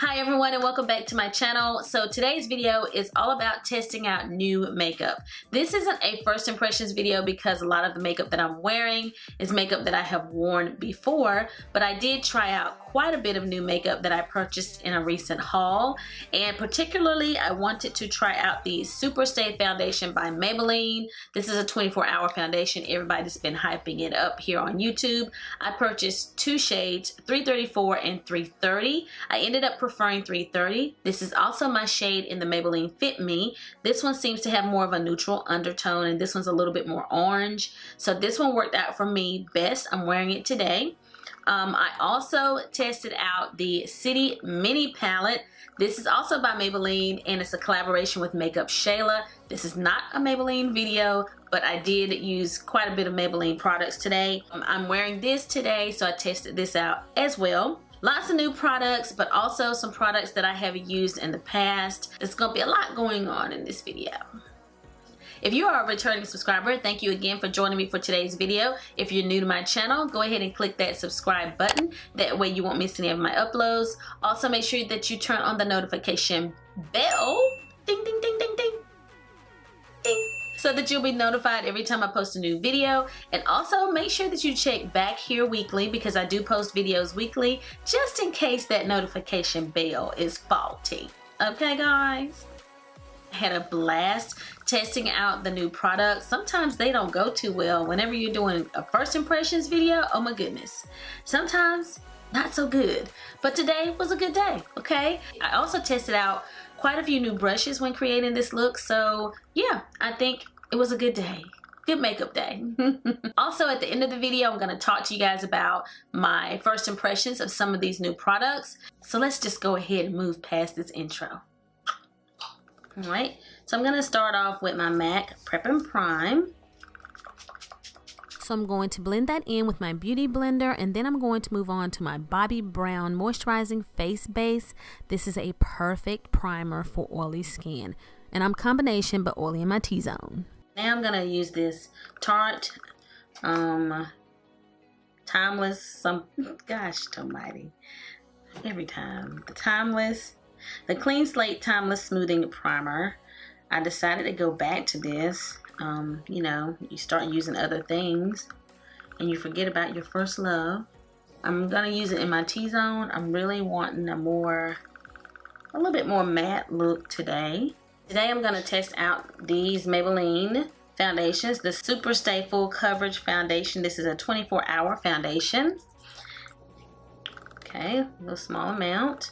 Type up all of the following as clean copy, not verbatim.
Hi everyone and welcome back to my channel. So today's video is all about testing out new makeup. This isn't a first impressions video because a lot of the makeup that I'm wearing is makeup that I have worn before, but I did try out quite a bit of new makeup that I purchased in a recent haul, and particularly I wanted to try out the SuperStay foundation by Maybelline. This is a 24-hour foundation. Everybody's been hyping it up here on YouTube. I purchased two shades, 334 and 330. I ended up preferring 330. This is also my shade in the Maybelline Fit Me. This one seems to have more of a neutral undertone and this one's a little bit more orange. So this one worked out for me best. I'm wearing it today. I also tested out the City Mini Palette. This is also by Maybelline and it's a collaboration with Makeup Shayla. This is not a Maybelline video, but I did use quite a bit of Maybelline products today. I'm wearing this today, so I tested this out as well. Lots of new products, but also some products that I have used in the past. There's gonna be a lot going on in this video. If you are a returning subscriber, thank you again for joining me for today's video. If you're new to my channel, go ahead and click that subscribe button. That way you won't miss any of my uploads. Also make sure that you turn on the notification bell, ding, ding, ding, ding, ding, ding, so that you'll be notified every time I post a new video. And also make sure that you check back here weekly because I do post videos weekly just in case that notification bell is faulty. Okay guys? I had a blast testing out the new products. Sometimes they don't go too well. Whenever you're doing a first impressions video, oh my goodness. Sometimes not so good. But today was a good day, okay? I also tested out quite a few new brushes when creating this look. So yeah, I think it was a good day. Good makeup day. Also at the end of the video, I'm gonna talk to you guys about my first impressions of some of these new products. So let's just go ahead and move past this intro. All right, so I'm gonna start off with my MAC Prep and Prime. So I'm going to blend that in with my Beauty Blender, and then I'm going to move on to my Bobbi Brown Moisturizing Face Base. This is a perfect primer for oily skin. And I'm combination, but oily in my T-zone. Now I'm gonna use this Tarte Timeless, gosh almighty, every time. The Clean Slate Timeless Smoothing Primer. I decided to go back to this. You know, you start using other things and you forget about your first love. I'm gonna use it in my T-zone. I'm really wanting a little bit more matte look today. Today I'm gonna test out these Maybelline foundations. The SuperStay Full Coverage Foundation. This is a 24-hour foundation. Okay, a little small amount.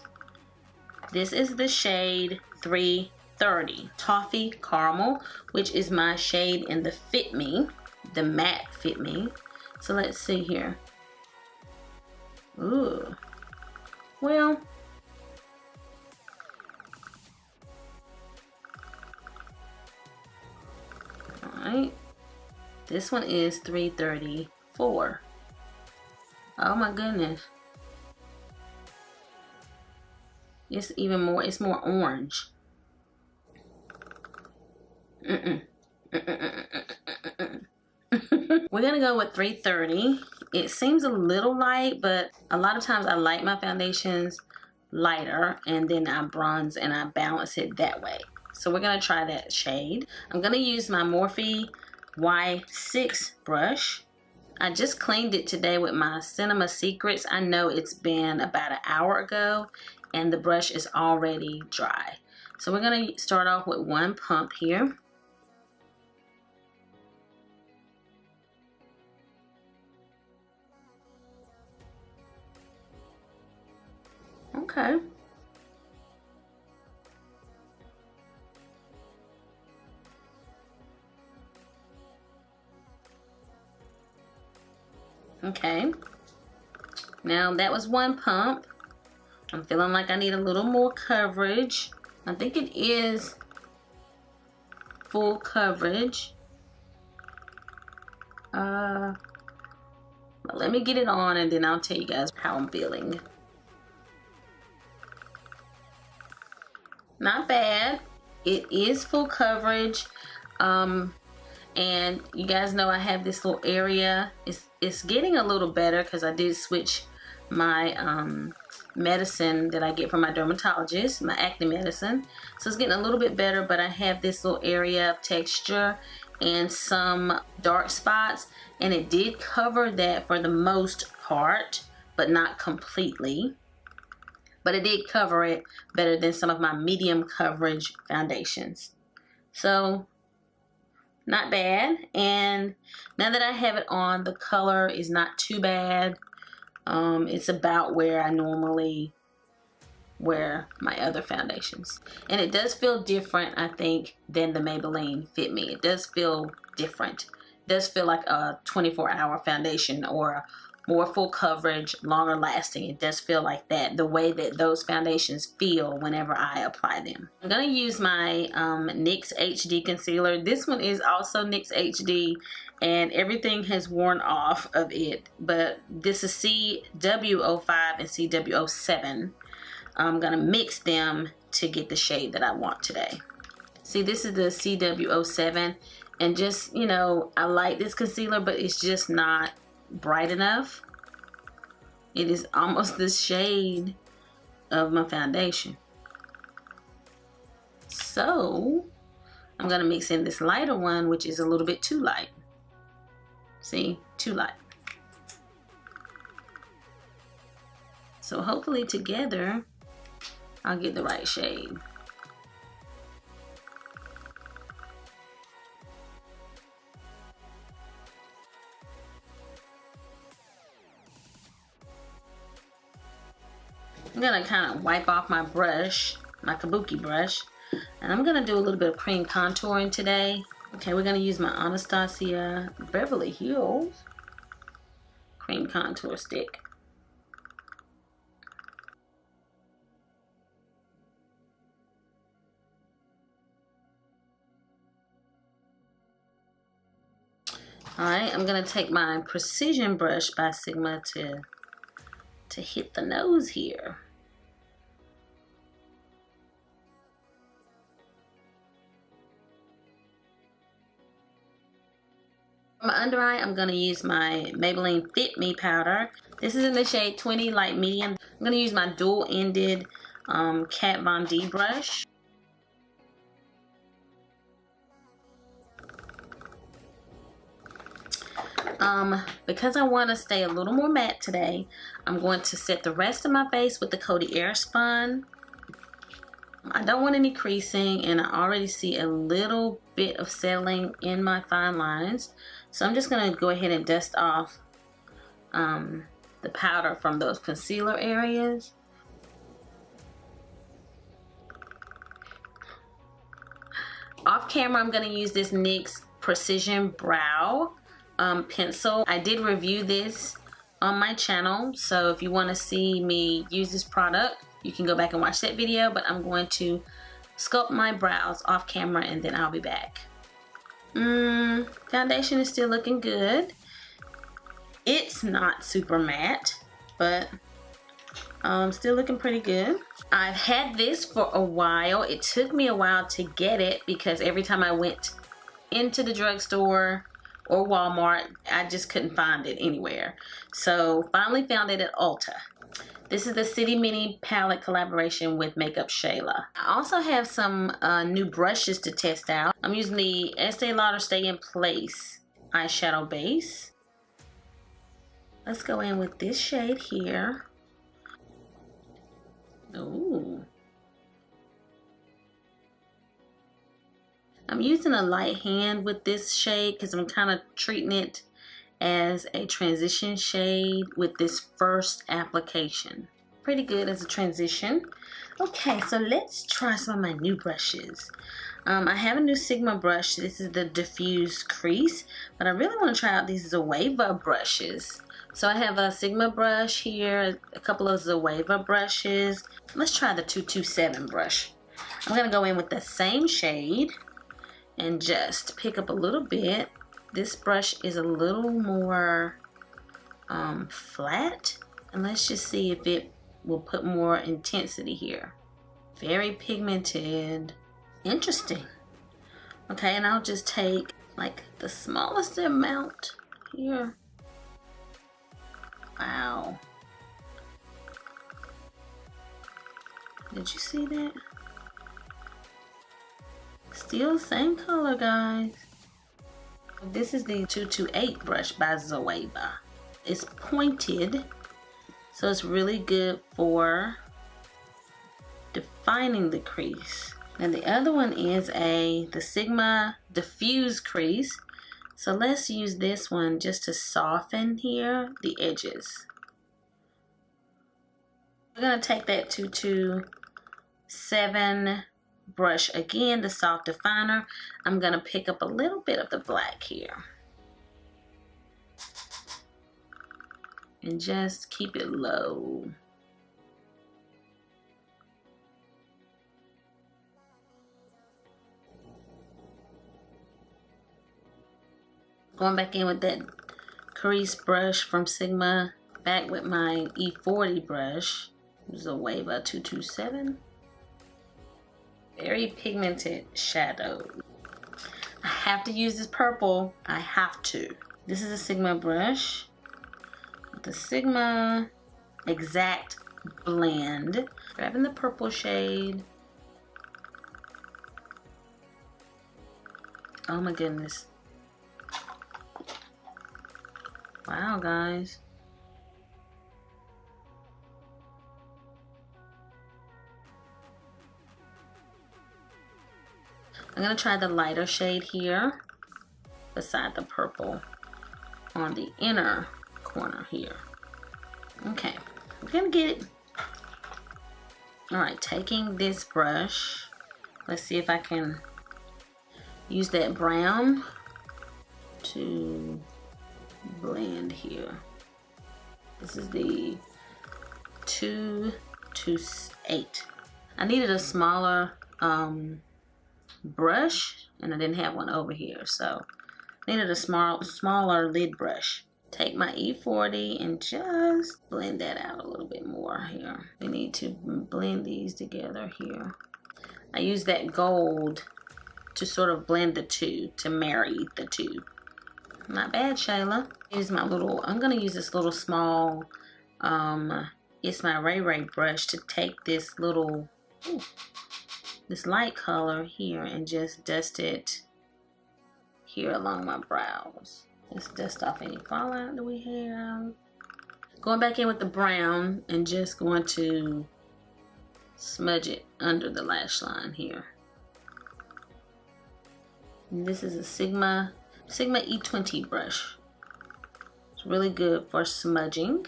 This is the shade 330 Toffee Caramel, which is my shade in the Fit Me, the matte Fit Me. So let's see here. Ooh, well, all right. This one is 334. Oh my goodness. It's even more, it's more orange. We're gonna go with 330. It seems a little light, but a lot of times I like my foundations lighter and then I bronze and I balance it that way. So we're gonna try that shade. I'm gonna use my Morphe Y6 brush. I just cleaned it today with my Cinema Secrets. I know it's been about an hour ago and the brush is already dry. So we're gonna start off with one pump here. Okay. Okay. Now that was one pump. I'm feeling like I need a little more coverage. I think it is full coverage. Let me get it on and then I'll tell you guys how I'm feeling. Not bad. It is full coverage. And you guys know I have this little area. It's getting a little better because I did switch my medicine that I get from my dermatologist, my acne medicine. So it's getting a little bit better, but I have this little area of texture and some dark spots, and it did cover that for the most part, but not completely. But it did cover it better than some of my medium coverage foundations. So not bad. And now that I have it on, the color is not too bad. It's about where I normally wear my other foundations. And it does feel different, I think, than the Maybelline Fit Me. It does feel different. It does feel like a 24-hour foundation or a more full coverage, longer lasting. It does feel like that, the way that those foundations feel whenever I apply them. I'm going to use my NYX HD concealer. This one is also NYX HD, and everything has worn off of it, but this is CW05 and CW07. I'm going to mix them to get the shade that I want today. See, this is the CW07, and just, you know, I like this concealer, but it's just not bright enough. It is almost the shade of my foundation. So I'm gonna mix in this lighter one, which is a little bit too light. See, too light. So hopefully together I'll get the right shade. I'm gonna kind of wipe off my brush, my kabuki brush, and I'm gonna do a little bit of cream contouring today. Okay, we're gonna use my Anastasia Beverly Hills cream contour stick. Alright, I'm gonna take my precision brush by Sigma to hit the nose here. For my under eye, I'm going to use my Maybelline Fit Me powder. This is in the shade 20 Light Medium. I'm going to use my dual-ended Kat Von D brush. Because I want to stay a little more matte today, I'm going to set the rest of my face with the Coty Airspun. I don't want any creasing, and I already see a little bit of settling in my fine lines. So I'm just going to go ahead and dust off the powder from those concealer areas. Off camera, I'm going to use this NYX Precision Brow pencil. I did review this on my channel, so if you want to see me use this product, you can go back and watch that video, but I'm going to sculpt my brows off camera and then I'll be back. Foundation is still looking good. It's not super matte, but still looking pretty good. I've had this for a while. It took me a while to get it because every time I went into the drugstore or Walmart, I just couldn't find it anywhere. So finally found it at Ulta. This is the City Mini palette collaboration with Makeup Shayla. I also have some new brushes to test out. I'm using the Estee Lauder Stay in Place eyeshadow base. Let's go in with this shade here. Ooh. I'm using a light hand with this shade because I'm kind of treating it as a transition shade with this first application. Pretty good as a transition. Okay, so let's try some of my new brushes. I have a new Sigma brush. This is the Diffuse Crease, but I really want to try out these Zoeva brushes. So I have a Sigma brush here, a couple of Zoeva brushes. Let's try the 227 brush. I'm going to go in with the same shade and just pick up a little bit. This brush is a little more flat, and let's just see if it will put more intensity here. Very pigmented. Interesting. Okay, and I'll just take like the smallest amount here. Wow. Did you see that? Still same color, guys. This is the 228 brush by Zoeva. It's pointed, so it's really good for defining the crease. And the other one is the Sigma Diffuse Crease. So let's use this one just to soften here the edges. We're gonna take that 227 brush again, the soft definer. I'm gonna pick up a little bit of the black here. And just keep it low. Going back in with that crease brush from Sigma, back with my E40 brush. Zoeva 227. Very pigmented shadow. I have to use this purple. I have to. This is a Sigma brush. The Sigma Exact Blend. Grabbing the purple shade. Oh my goodness. Wow, guys. I'm gonna try the lighter shade here beside the purple on the inner corner here. Okay, I'm gonna get it. All right, taking this brush, let's see if I can use that brown to blend here. This is the 228. I needed a smaller brush, and I didn't have one over here, so I needed a smaller lid brush. Take my E40 and just blend that out a little bit more here. We need to blend these together here. I use that gold to sort of blend the two, to marry the two. Not bad, Shayla. Use my little, I'm gonna use this little small, it's my Ray Ray brush to take this little, this light color here and just dust it here along my brows. Just dust off any fallout that we have. Going back in with the brown and just going to smudge it under the lash line here. And this is a Sigma E20 brush. It's really good for smudging.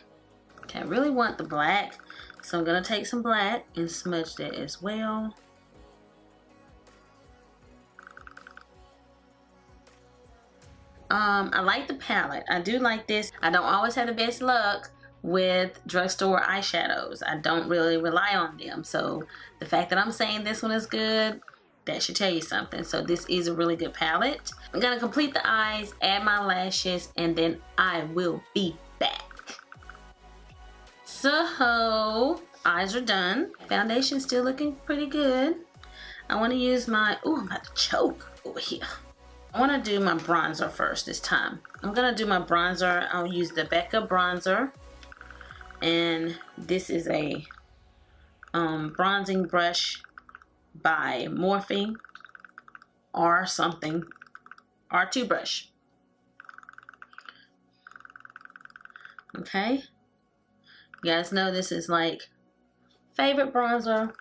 Okay, I really want the black, so I'm gonna take some black and smudge that as well. I like the palette. I do like this. I don't always have the best luck with drugstore eyeshadows. I don't really rely on them. So the fact that I'm saying this one is good, that should tell you something. So this is a really good palette. I'm gonna complete the eyes, add my lashes, and then I will be back. So eyes are done. Foundation's still looking pretty good. I wanna use my, ooh, I'm about to choke over here. I want to do my bronzer first this time. I'm going to do my bronzer. I'll use the BECCA bronzer. And this is a bronzing brush by Morphe or something. R2 brush. Okay. You guys know this is like favorite bronzer.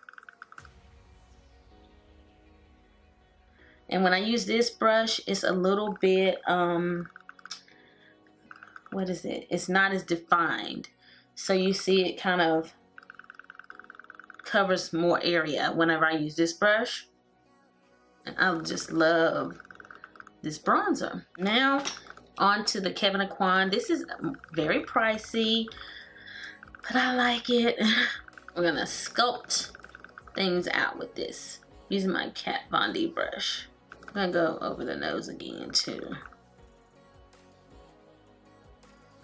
And when I use this brush, it's a little bit, what is it? It's not as defined. So you see it kind of covers more area whenever I use this brush. And I just love this bronzer. Now, on to the KEVYN AUCOIN. This is very pricey, but I like it. We're gonna sculpt things out with this using my Kat Von D brush. I'm gonna go over the nose again too.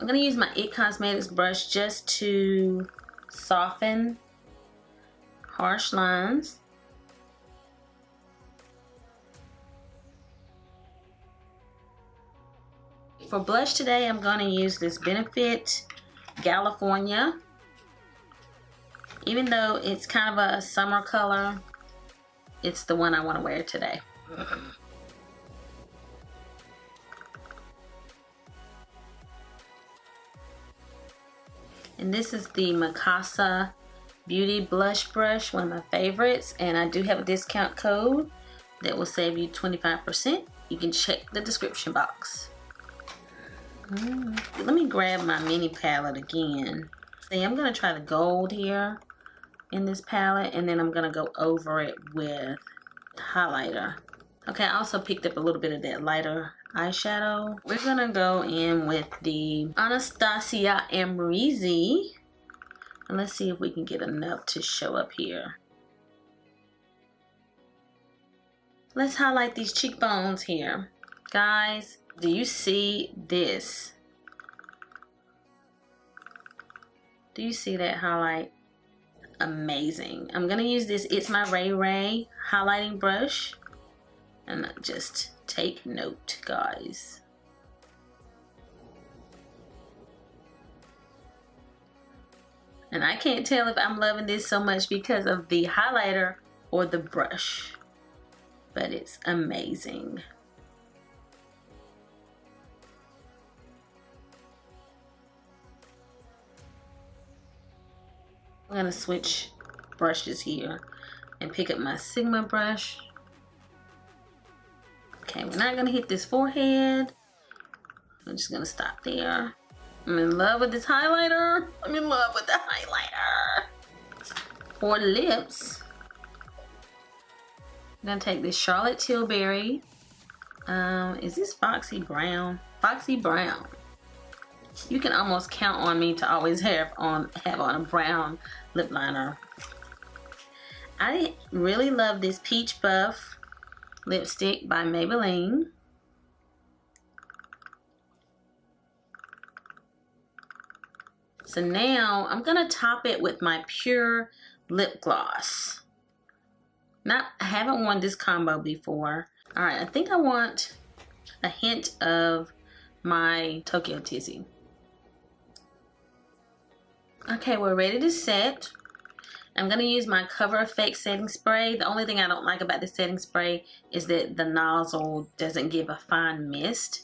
I'm gonna use my IT Cosmetics brush just to soften harsh lines. For blush today, I'm gonna use this Benefit California. Even though it's kind of a summer color, it's the one I want to wear today. And this is the Mikasa Beauty Blush Brush, one of my favorites. And I do have a discount code that will save you 25%. You can check the description box. Let me grab my mini palette again. See, I'm going to try the gold here in this palette, and then I'm going to go over it with highlighter. Okay, I also picked up a little bit of that lighter eyeshadow. We're going to go in with the Anastasia Amrezy. And let's see if we can get enough to show up here. Let's highlight these cheekbones here. Guys, do you see this? Do you see that highlight? Amazing. I'm going to use this It's My Ray Ray highlighting brush. And just take note, guys. And I can't tell if I'm loving this so much because of the highlighter or the brush. But it's amazing. I'm going to switch brushes here and pick up my Sigma brush. Okay, we're not going to hit this forehead. I'm just going to stop there. I'm in love with this highlighter. I'm in love with the highlighter. For lips, I'm going to take this Charlotte Tilbury. Is this Foxy Brown? Foxy Brown. You can almost count on me to always have on a brown lip liner. I really love this Peach Buff lipstick by Maybelline. So now I'm gonna top it with my pure lip gloss. I haven't worn this combo before. All right, I think I want a hint of my Tokyo Tizzy. Okay, we're ready to set. I'm going to use my Cover FX setting spray. The only thing I don't like about this setting spray is that the nozzle doesn't give a fine mist.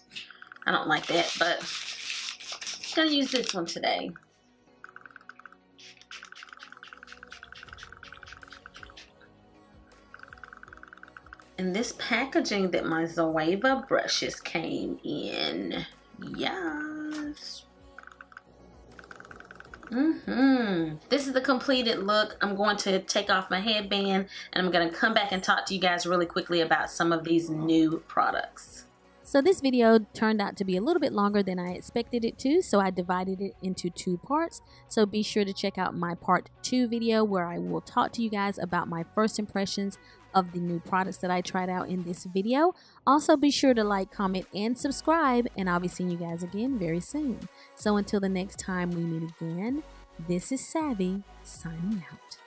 I don't like that, but I'm going to use this one today. And this packaging that my Zoeva brushes came in. Yes. This is the completed look. I'm going to take off my headband and I'm going to come back and talk to you guys really quickly about some of these new products. So this video turned out to be a little bit longer than I expected it to, so I divided it into 2 parts. So be sure to check out my part 2 video where I will talk to you guys about my first impressions of the new products that I tried out in this video. Also be sure to like, comment, and subscribe, and I'll be seeing you guys again very soon. So until the next time we meet again, this is Savvy signing out.